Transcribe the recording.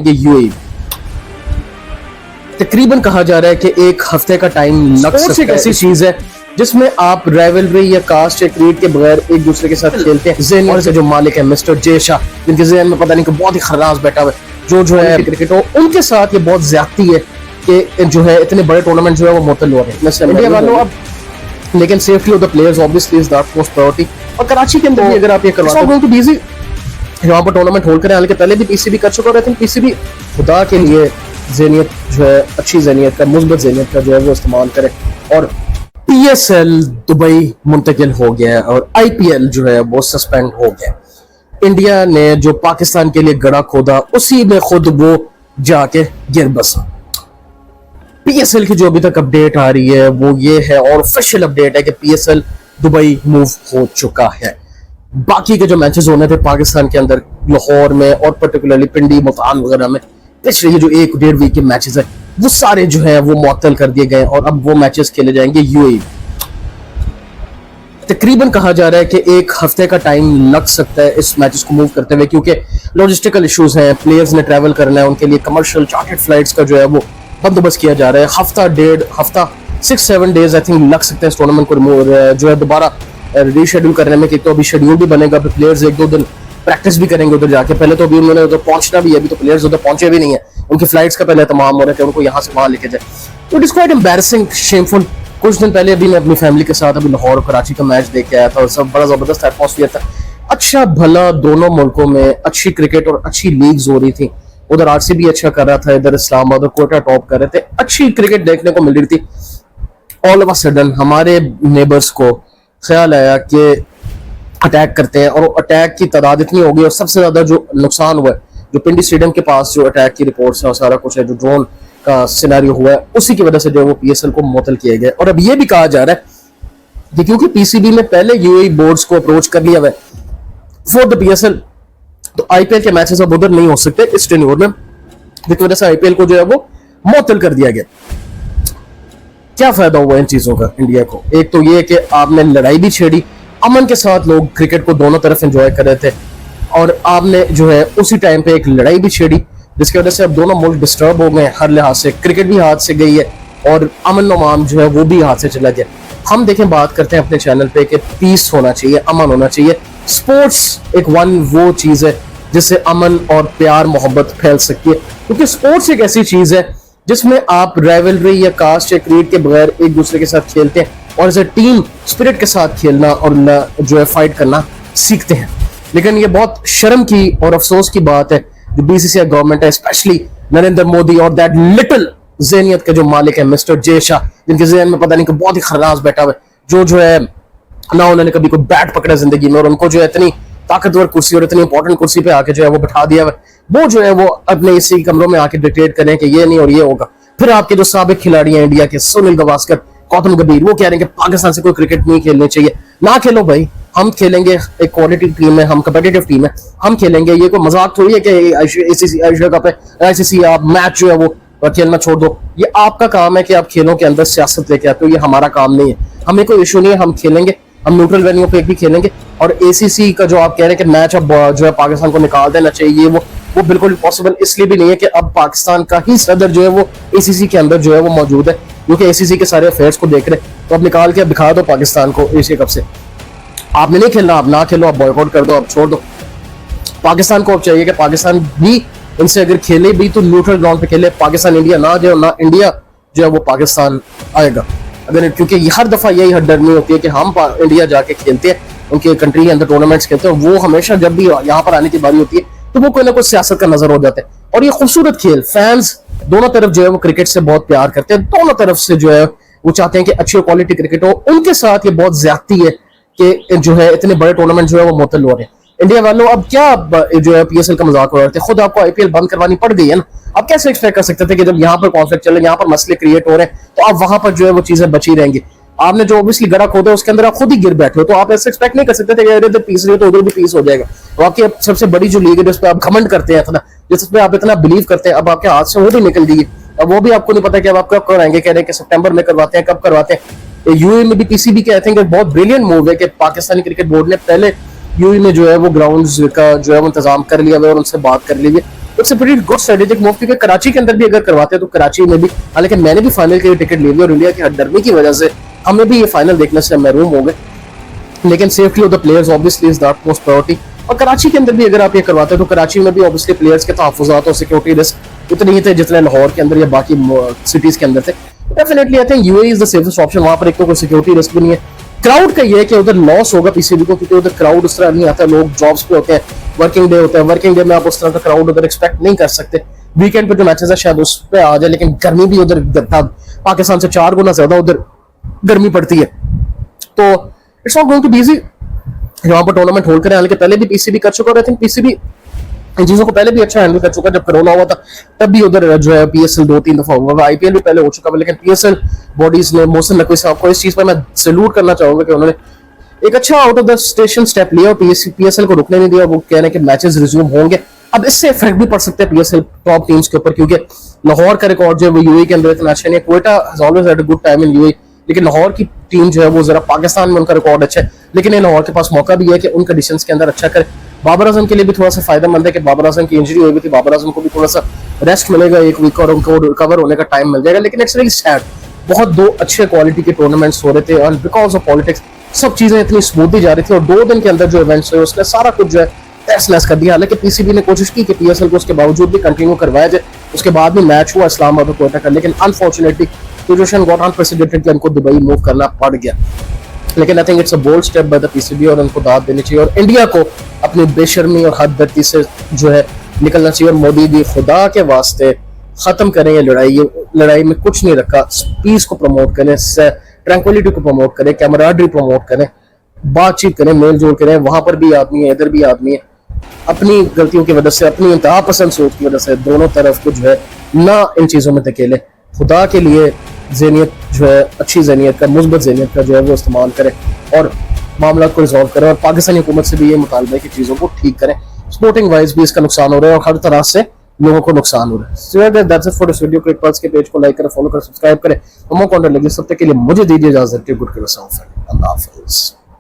जाएंगे यूएई। तकरीबन कहा जा रहा है कि एक हफ्ते का टाइम लग सकता है। एक ऐसी चीज है जिसमें आप राइवलरी या कास्ट या क्रीड के बगैर एक दूसरे के साथ खेलते हैं। जेनियर से जो मालिक है मिस्टर जे शाह, जिनके ज़हन में पता नहीं कि बहुत ही खराज बैठा हुआ है जो है क्रिकेट हो, उनके साथ ये बहुत ज्यादती है कि जो है इतने बड़े टूर्नामेंट जो है वो मुअत्तल हो रहे हैं इंडिया वालों। अब लेकिन safety of the players obviously is the most priority. और कराची के अंदर भी अगर आप ये करवाते हो तो बिजी यहाँ पर टूर्नामेंट होल्ड करें, हालांकि पहले भी पीसीबी कर चुका है। पीसीबी खुदा के लिए ज़हनियत जो है अच्छी ज़हनियत का, मुस्बत ज़हनियत का जो है वो इस्तेमाल करे। और पीएसएल दुबई मुंतकिल हो गया और आईपीएल जो है वो सस्पेंड हो गया। इंडिया ने जो पाकिस्तान के लिए गड़ा खोदा उसी में खुद वो जाके गिर बसा। पीएसएल की जो अभी तक अपडेट आ रही है वो ये है, और ऑफिशियल अपडेट है कि पीएसएल दुबई मूव हो चुका है। बाकी के जो मैचेस होने थे पाकिस्तान के अंदर, लाहौर में और पर्टिकुलरली पिंडी, मुल्तान वगैरह में, पिछले जो 1-1.5 वीक के मैचेस है वो सारे जो है वो मुअत्तल कर दिए गए और अब वो मैचेस खेले जाएंगे यूएई। तकरीबन कहा जा रहा है कि एक हफ्ते का टाइम लग सकता है इस मैचेस को मूव करते हुए, क्योंकि लॉजिस्टिकल इश्यूज हैं, प्लेयर्स ने ट्रैवल करना है, उनके लिए कमर्शियल चार्टर्ड फ्लाइट्स का जो है वो बंदोबस्त किया जा रहा है। हफ्ता डेढ़ हफ्ता 6-7 डेज आई थिंक लग सकता है इस टूर्नामेंट को जो है दोबारा रीशेड्यूल करने में, क्योंकि तो अभी शेड्यूल भी बनेगा, फिर प्लेयर्स 1-2 दिन प्रैक्टिस भी करेंगे उधर जाके। पहले तो अभी उन्होंने उधर पहुंचना भी है, अभी तो प्लेयर्स उधर पहुंचे भी नहीं है, उनकी फ्लाइट्स का पहले तमाम हो रहा है कि उनको यहाँ से वहां लेके जाए। तो it is quite embarrassing, shameful. कुछ दिन पहले अभी मैं अपनी फैमिली के साथ अभी लाहौर और कराची का मैच देख के आया था और सब बड़ा जबरदस्त एटमॉस्फेयर था। अच्छा भला दोनों मुल्कों में अच्छी क्रिकेट और अच्छी लीग्स हो रही थी। उधर आरसीबी अच्छा कर रहा था, इधर इस्लामाबाद और कोटा टॉप कर रहे थे, अच्छी क्रिकेट देखने को मिल रही थी। ऑल ऑफ अ सडन हमारे नेबर्स को ख्याल आया कि अटैक करते हैं, और अटैक की तादाद इतनी हो गई और सबसे ज्यादा जो नुकसान हुआ है जो पिंडी स्टेडियम के पास जो अटैक की रिपोर्ट्स है और सारा कुछ है, जो ड्रोन का सिनेरियो हुआ है, उसी की वजह से जो है वो पीएसएल को मुअत्तल किया गया। और अब ये भी कहा जा रहा है कि क्योंकि पीसीबी ने पहले यूएई बोर्ड्स को अप्रोच कर लिया है फॉर द पीएसएल, तो आईपीएल के मैचेस अब उधर नहीं हो सकते इस टेन्योर में, जिसकी वजह से आईपीएल को जो है वो मुअत्तल कर दिया गया। क्या फायदा हुआ इन चीजों का इंडिया को? एक तो ये कि आपने लड़ाई भी छेड़ी, अमन के साथ लोग क्रिकेट को दोनों तरफ एंजॉय कर रहे थे, और आपने जो है उसी टाइम पे एक लड़ाई भी छेड़ी जिसकी वजह से अब दोनों मुल्क डिस्टर्ब हो गए हर लिहाज से। क्रिकेट भी हाथ से गई है और अमन अमान जो है वो भी हाथ से चला गया। हम देखें, बात करते हैं अपने चैनल पे कि पीस होना चाहिए, अमन होना चाहिए। स्पोर्ट्स एक वो चीज है जिससे अमन और प्यार मोहब्बत फैल सकती है, क्योंकि स्पोर्ट्स एक ऐसी चीज है जिसमें आप राइवलरी या कास्ट या क्रीड के बगैर एक दूसरे के साथ खेलते हैं और एज ए टीम स्पिरिट के साथ खेलना और जो है फाइट करना सीखते हैं। लेकिन ये बहुत शर्म की और अफसोस की बात है जो बीसीसीआई गवर्नमेंट है, स्पेशली नरेंद्र मोदी और दैट लिटिल ज़हनियत के जो मालिक है मिस्टर जे शाह, जिनके ज़हन में पता नहीं कि बहुत ही खराज बैठा हुआ है, जो है ना उन्होंने कभी कोई बैट पकड़ा जिंदगी में, और उनको जो है इतनी ताकतवर कुर्सी और इतनी इंपॉर्टेंट कुर्सी पे आके जो है वो बैठा दिया है, वो जो है वो अपने इसी कमरों में आके डिक्टेट करें कि ये नहीं और ये होगा। फिर आपके जो साबिक खिलाड़ी हैं इंडिया के, सुनील गावस्कर, गौतम गंभीर, वो कह रहे हैं कि पाकिस्तान से कोई क्रिकेट नहीं खेलनी चाहिए। ना खेलो भाई, हम खेलेंगे, एक क्वालिटी टीम है, हम कंपेटिटिव टीम है, हम खेलेंगे। ये कोई मजाक थोड़ी है कि एशिया कप है, आईसीसी आप मैच जो है वो खेलना छोड़ दो। ये आपका काम है कि आप खेलों के अंदर सियासत लेके आते हो, ये हमारा काम नहीं है। हमें कोई इशू नहीं है, हम खेलेंगे, हम न्यूट्रल वेन्यू पे भी खेलेंगे। और एसीसी का जो आप कह रहे हैं कि मैच अब जो है पाकिस्तान को निकाल देना चाहिए, वो बिल्कुल पॉसिबल इसलिए भी नहीं है कि अब पाकिस्तान का ही सदर जो है वो एसीसी के अंदर जो है वो मौजूद है, क्योंकि एसीसी के सारे अफेयर्स को देख रहे हैं। तो अब निकाल के अब दिखा दो पाकिस्तान को एशिया कप से, आपने नहीं खेलना, आप ना खेलो, आप बॉयकॉट कर दो, आप छोड़ दो। पाकिस्तान को अब चाहिए कि पाकिस्तान भी इनसे अगर खेले भी तो न्यूट्रल ग्राउंड पे खेले। पाकिस्तान इंडिया ना जाए, ना इंडिया जो है वो पाकिस्तान आएगा अगर, क्योंकि हर दफा यही डरनी होती है कि हम इंडिया जाके खेलते हैं, उनके कंट्री के अंदर टूर्नामेंट्स खेलते हैं, वो हमेशा जब भी यहाँ पर आने की बारी होती है तो वो कोई ना कोई सियासत का नजर हो जाता है। और ये खूबसूरत खेल, फैंस दोनों तरफ जो है वो क्रिकेट से बहुत प्यार करते हैं, दोनों तरफ से जो है वो चाहते हैं कि अच्छी क्वालिटी क्रिकेट हो। उनके साथ ये बहुत ज्यादती है कि जो है इतने बड़े टूर्नामेंट जो है वो मुअत्तल हो रहे हैं। इंडिया वालों, अब क्या जो है पीएसएल का मजाक हो रहे थे, खुद आपको आईपीएल बंद करवानी पड़ गई है ना। आप कैसे एक्सपेक्ट कर सकते थे कि जब यहाँ पर कॉन्फ्लिक्ट चल रहे, यहाँ पर मसले क्रिएट हो रहे हैं, तो आप वहां पर जो है वो चीजें बची रहेंगी। आपने जो ऑब्वियसली गड़ा खोदा उसके अंदर आप खुद ही गिर बैठे हो, तो आप ऐसे एक्सपेक्ट नहीं कर सकते थे कि इधर पीस रही हो तो उधर भी पीस हो जाएगा। तो आपकी सबसे बड़ी जो लीग है जिस पे आप घमंड करते हैं इतना, जिस पे आप इतना बिलीव करते हैं, अब आपके हाथ से वो भी निकल गई। अब वो भी आपको नहीं पता कि अब आप कब कराएंगे, कह रहे हैं कि सितंबर में करवाते हैं, कब करवाते हैं। यूएई में भी पीसीबी के आई थिंक एक बहुत ब्रिलियंट मूव है कि पाकिस्तानी क्रिकेट बोर्ड ने पहले यूएई में जो है वो ग्राउंड्स का जो है वो इंतजाम कर लिया है और उनसे बात कर ली है it's a pretty good strategic move, क्योंकि कराची के अंदर भी अगर करवाते हैं तो कराची में भी, हालांकि मैंने भी फाइनल के लिए टिकट ले लिया और इंडिया की हटदर्मी की वजह से हमें भी ये फाइनल देखने से महरूम हो गए, लेकिन safety of the players obviously is that most priority. और कराची के अंदर भी अगर आप ये करवाते हो तो कराची में भी ऑब्वियसली प्लेयर्स के तहफुजात और सिक्योरिटी रिस्क उतने ही थे जितने लाहौर के अंदर या बाकी सिटीज के अंदर थे। Definitely I think UAE is the safest option, वहां पर एक तो कोई सिक्योरिटी रिस्क भी नहीं है। क्राउड का ये है कि उधर लॉस होगा पीसीबी को, क्योंकि उधर क्राउड उस तरह नहीं आता, लोग जॉब्स पे होते हैं, वर्किंग डे होता है, वर्किंग डे में आप उस तरह का क्राउड उधर एक्सपेक्ट नहीं कर सकते। वीकेंड पे जो मैचेस है शायद उस पर आ जाए, लेकिन गर्मी भी उधर पाकिस्तान से 4 गुना ज्यादा उधर गर्मी पड़ती है, तो it's not going to be easy वहां पर टूर्नामेंट होल्ड करें। हालांकि पहले भी पीसीबी कर चुका और आई थिंक पीसीबी इन चीजों को पहले भी अच्छा हैंडल कर चुका। जब कोरोना हुआ था तब भी उधर जो है पीएसएल 2-3 दफा हुआ, आईपीएल भी पहले हो चुका है, लेकिन पीएसएल बॉडीज ने, मोहसिन नकवी साहब को इस चीज पर मैं सैल्यूट करना चाहूंगा कि उन्होंने एक अच्छा out of the station step लिया और पीएसएल को रुकने नहीं दिया। वो कह रहे हैं कि मैचेस रिज्यूम होंगे। अब इससे इफेक्ट भी पड़ सकते हैं पीएसएल टॉप टीम्स के ऊपर, क्योंकि लाहौर का रिकॉर्ड जो है वो यूएई के अंदर इतना अच्छा नहीं है। Quetta has always had a good time in UAE, लेकिन लाहौर की टीम जो है वो जरा पाकिस्तान में उनका रिकॉर्ड अच्छा है, लेकिन लाहौर के पास मौका भी है कि उन कंडीशंस के अंदर अच्छा करे। बाबर आजम के लिए भी थोड़ा सा फायदेमंद है कि बाबर आजम की इंजरी हुई थी, बाबर आजम को भी थोड़ा सा रेस्ट मिलेगा, एक वीक और उनको रिकवर होने का टाइम मिल जाएगा। लेकिन इट्स रियली सैड, बहुत दो अच्छे क्वालिटी के टूर्नामेंट्स हो रहे थे और बिकॉज ऑफ पॉलिटिक्स सब चीजें इतनी स्मूथली जा रही थी और 2 दिन के अंदर जो इवेंट्स हुए उसने सारा कुछ जो है तहस-नहस कर दिया। हालांकि पीसीबी ने कोशिश की कि पीएसएल को उसके बावजूद भी कंटिन्यू करवाया जाए, उसके बाद में मैच हुआ इस्लामाबाद और कोयटा का, लेकिन अनफॉर्चुनेटली सिचुएशन गॉट अनप्रेसिडेंटेड कि उनको दुबई मूव करना पड़ गया। लेकिन I think it's a bold step by the PCB और उनको दाद देनी चाहिए और इंडिया को अपनी बेशर्मी और हद दर्दी से जो है निकलना चाहिए। और मोदी भी खुदा के वास्ते खत्म करें ये लड़ाई में कुछ नहीं रखा, पीस को प्रमोट करें, ट्रैंक्विलिटी को प्रमोट करें, कैमराडरी प्रमोट करें, बातचीत करें, मेल जोल करें। वहां पर भी आदमी है, इधर भी आदमी है। अपनी गलतियों की वजह से, अपनी इंतहा पसंद सोच की वजह से दोनों तरफ को जो है ना इन चीजों में धकेले। खुदा के लिए ज़हनियत जो है, अच्छी ज़हनियत का, मुस्बत ज़हनियत का जो है वो इस्तेमाल करें और मामला को रिजॉल्व करें। और पाकिस्तानी हुकूमत से भी ये मुतालबा है कि चीज़ों को ठीक करें। स्पोर्टिंग वाइज भी इसका नुकसान हो रहा है और हर तरह से लोगों को नुकसान हो रहा है। So that's it for this video. Cricpulse के पेज को लाइक करें, फॉलो करें, सब्सक्राइब करें। मोमो कंटेंट लगे सब तक के लिए मुझे दीजिए इजाजत। गुड योरसेल्फ, अल्लाह हाफिज़।